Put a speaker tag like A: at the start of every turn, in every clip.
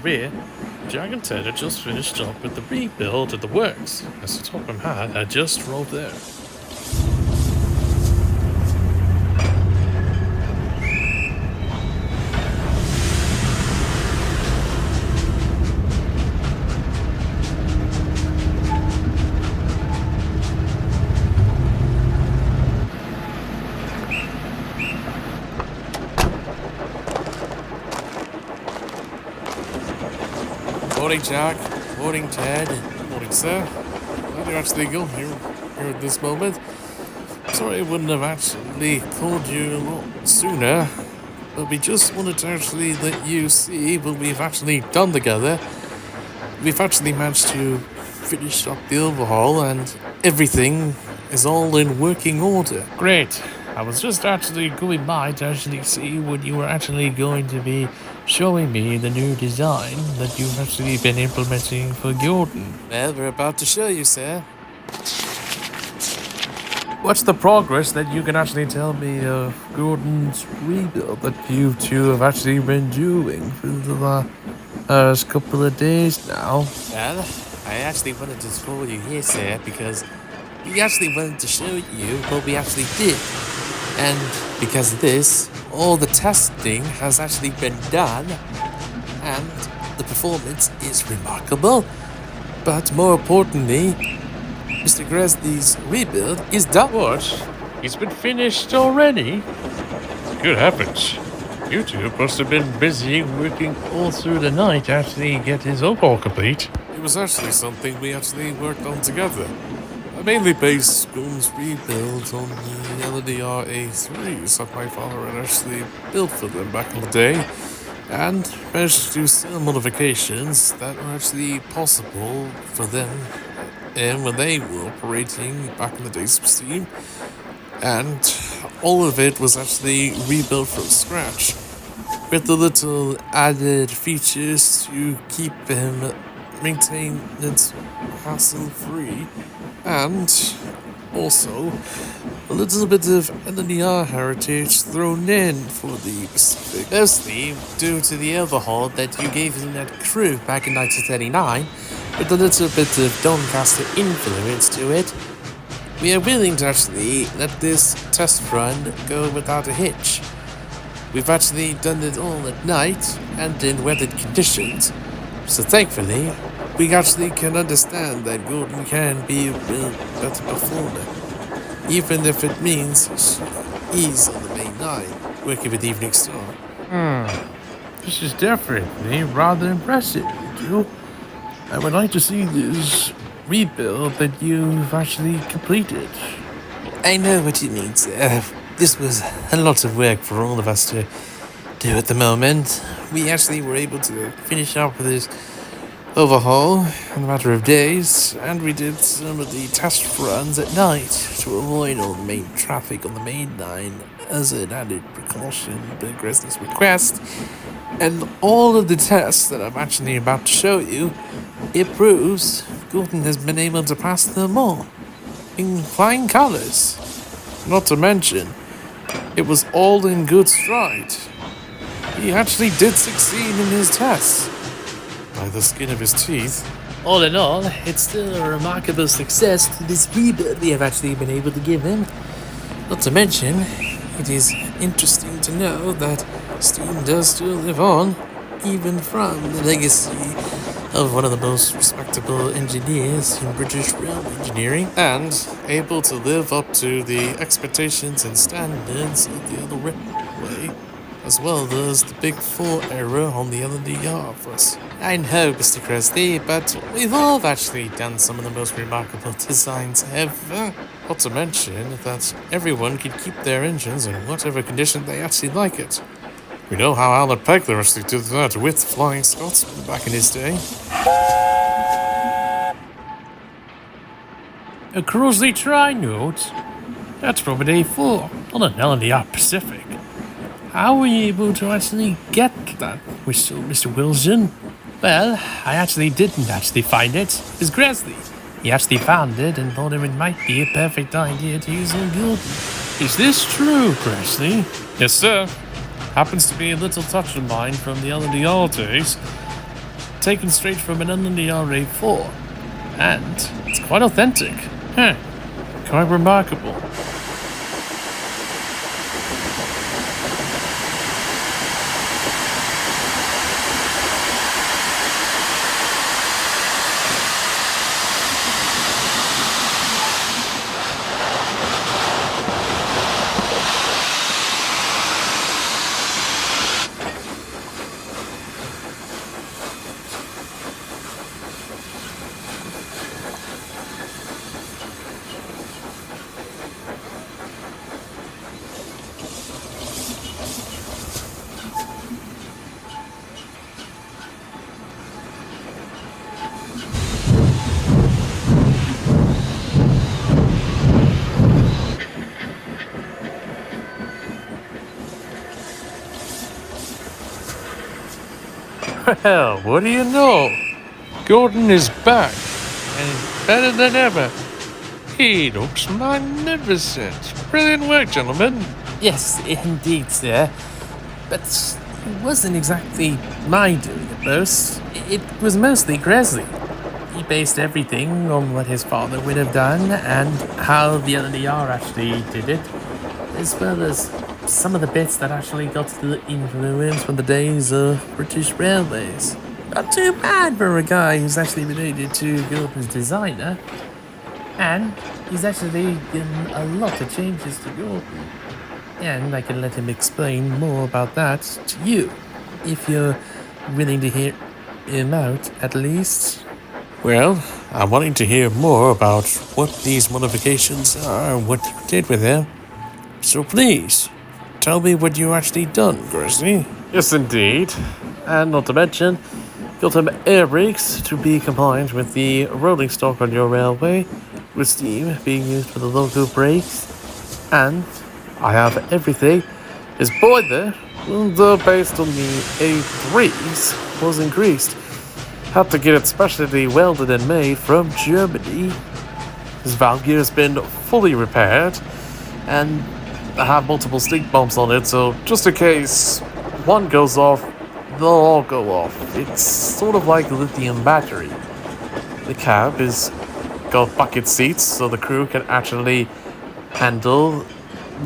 A: career, Jack and Ted had just finished up with the rebuild of the works, as the Topham Hatt had just rolled there.
B: Morning, Jack. Morning, Ted. Morning, sir. Glad you're actually here at this moment. Sorry I wouldn't have actually called you a lot sooner, but we just wanted to actually let you see what we've actually done together. We've actually managed to finish up the overhaul and everything is all in working order.
A: Great. I was just actually going by to actually see what you were actually going to be showing me the new design that you've actually been implementing for Gordon.
B: Well, we're about to show you, sir.
A: What's the progress that you can actually tell me of Gordon's rebuild that you two have actually been doing for the last couple of days now?
B: Well, I actually wanted to call you here, sir, because we actually wanted to show you what we actually did. And because of this, all the testing has actually been done, and the performance is remarkable. But more importantly, Mr. Gresley's rebuild is done.
A: What? He's been finished already? Good heavens. You two must have been busy working all through the night to actually get his overhaul complete.
B: It was actually something we actually worked on together. I mainly based Gordon's rebuild on the LDR A3s that my father had actually built for them back in the day, and managed to do some modifications that were actually possible for them and when they were operating back in the days of Steam, and all of it was actually rebuilt from scratch, with the little added features to keep them maintenance hassle-free, and also a little bit of LNER heritage thrown in for the Pacific. Mostly due to the overhaul that you gave in that crew back in 1939, with a little bit of Doncaster influence to it. We are willing to actually let this test run go without a hitch. We've actually done it all at night and in weathered conditions, so thankfully we actually can understand that Gordon can be a real better performer, even if it means he's on the main line, working with Evening Star.
A: This is definitely rather impressive, you two. I would like to see this rebuild that you've actually completed.
B: I know what you mean, sir. This was a lot of work for all of us to do at the moment. We actually were able to finish up with this overhaul in a matter of days, and we did some of the test runs at night to avoid all the main traffic on the main line as an added precaution by Gresley's request. And all of the tests that I'm actually about to show you, it proves Gordon has been able to pass them all in flying colours. Not to mention, it was all in good stride. He actually did succeed in his tests by the skin of his teeth.
C: All in all, it's still a remarkable success to this rebuild we have actually been able to give him.
B: Not to mention, it is interesting to know that Steam does still live on, even from the legacy of one of the most respectable engineers in British rail engineering, and able to live up to the expectations and standards of the other railway, as well as the Big Four era on the LNDR for us. I know, Mr. Gresley, but we've all actually done some of the most remarkable designs ever. Not to mention that everyone can keep their engines in whatever condition they actually like it. We know how Alan Pegler actually did that with Flying Scotsman back in his day.
A: Across the tri-note? That's from an A4 on an LNDR Pacific. How were you able to actually get that whistle, Mr. Wilson? Well, I actually didn't actually find it. It was Gresley. He actually found it and thought it might be a perfect idea to use on Gordon. Is this true, Gresley? Yes, sir. Happens to be a little touch of mine from the LNDR days. taken straight from an LNDR 4, and it's quite authentic. Huh, quite remarkable.
D: Well, what do you know? Gordon is back, and better than ever. He looks magnificent. Brilliant work, gentlemen.
C: Yes, indeed, sir. But it wasn't exactly my doing at first. It was mostly Gresley. He based everything on what his father would have done and how the LNDR actually did it, as well as some of the bits that actually got the influence from the days of British Railways. Not too bad for a guy who's actually related to Gordon's designer. And he's actually given a lot of changes to Gordon. And I can let him explain more about that to you, if you're willing to hear him out, at least.
A: Well, I'm wanting to hear more about what these modifications are and what you did with them. So please, tell me what you actually done, Grizzly.
D: Yes, indeed. And not to mention, got some air brakes to be compliant with the rolling stock on your railway, with steam being used for the local brakes. And I have everything. His boiler, based on the A3s, was increased. Had to get it specially welded and made from Germany. His valve gear has been fully repaired, and I have multiple stink bumps on it, so just in case one goes off, they'll all go off. It's sort of like a lithium battery. The cab is got bucket seats, so the crew can actually handle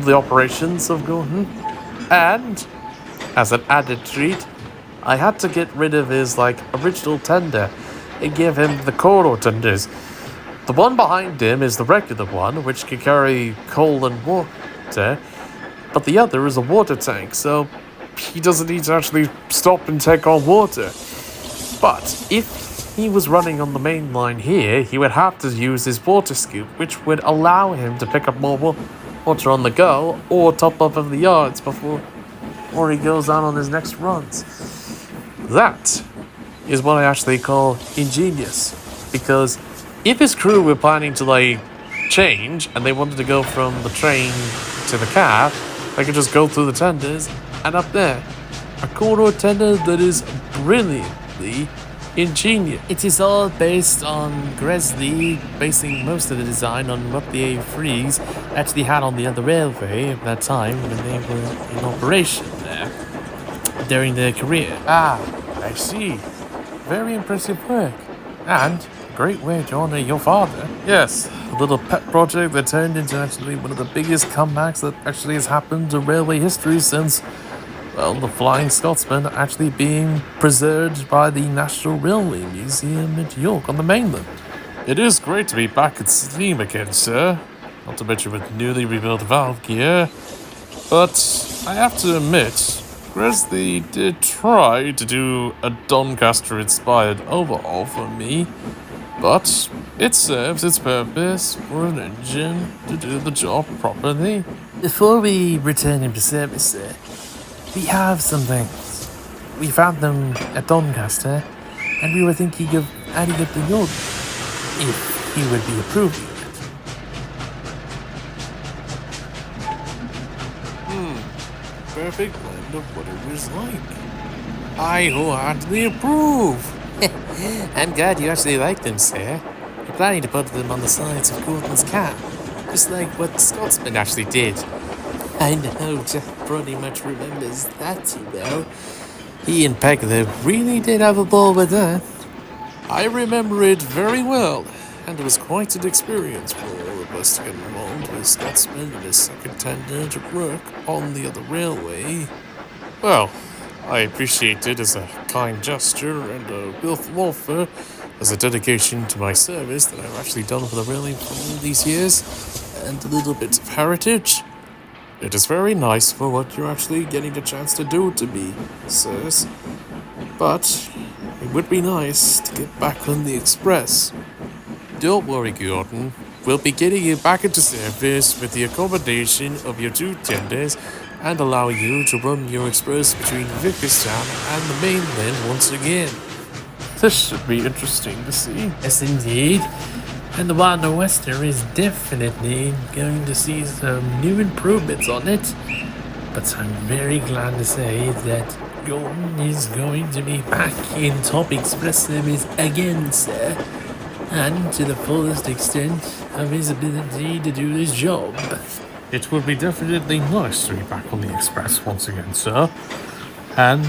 D: the operations of Gordon. And as an added treat, I had to get rid of his original tender and give him the corridor tenders. The one behind him is the regular one, which can carry coal and water, but the other is a water tank, so he doesn't need to actually stop and take on water. But if he was running on the main line here, he would have to use his water scoop, which would allow him to pick up more water on the go or top up of the yards before he goes out on his next runs. That is what I actually call ingenious, because if his crew were planning to change and they wanted to go from the train to the cab, they could just go through the tenders and up there. A corridor tender that is brilliantly ingenious.
C: It is all based on Gresley basing most of the design on what the A3s actually had on the other railway at that time when they were in operation there during their career.
A: Ah, I see. Very impressive work. And a great way to honor your father.
D: Yes, a little pet project that turned into actually one of the biggest comebacks that actually has happened to railway history since, well, the Flying Scotsman actually being preserved by the National Railway Museum at York on the mainland. It is great to be back at steam again, sir. Not to mention with newly rebuilt valve gear. But I have to admit, Gresley did try to do a Doncaster-inspired overhaul for me, but it serves its purpose for an engine to do the job properly.
C: Before we return him to service, sir, we have some things. We found them at Doncaster, and we were thinking of adding it to York, if he would be approving of it.
A: Perfect blend of what it was like. I wholeheartedly approve.
C: I'm glad you actually like them, sir. You're planning to put them on the sides of Gordon's cab, just like what Scotsman actually did. I know Jack pretty much remembers that too well. He and Pegler really did have a ball with that.
B: I remember it very well, and it was quite an experience for all of us to get involved with Scotsman and his second tender to work on the other railway. Well, I appreciate it as a kind gesture and a willful offer as a dedication to my service that I've actually done for the railway for all these years, and a little bit of heritage. It is very nice for what you're actually getting the chance to do to me, sirs. But it would be nice to get back on the express. Don't worry, Gordon. We'll be getting you back into service with the accommodation of your two tenders and allow you to run your express between Vickerstown and the mainland once again.
D: This should be interesting to see.
C: Yes, indeed. And the Wildnorwester is definitely going to see some new improvements on it. But I'm very glad to say that Gordon is going to be back in top express service again, sir. And to the fullest extent of his ability to do his job.
A: It will be definitely nice to be back on the express once again, sir. And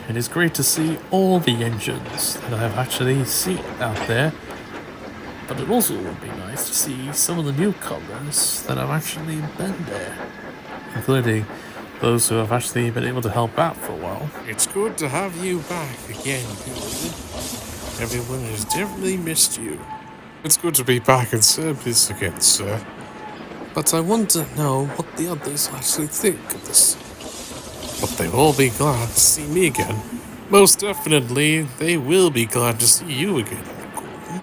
A: it is great to see all the engines that I have actually seen out there. But it also would be nice to see some of the newcomers that have actually been there, including those who have actually been able to help out for a while.
B: It's good to have you back again, Gordon. Everyone has definitely missed you. It's good to be back in service again, sir. But I want to know what the others actually think of this. But they'll all be glad to see me again. Most definitely, they will be glad to see you again.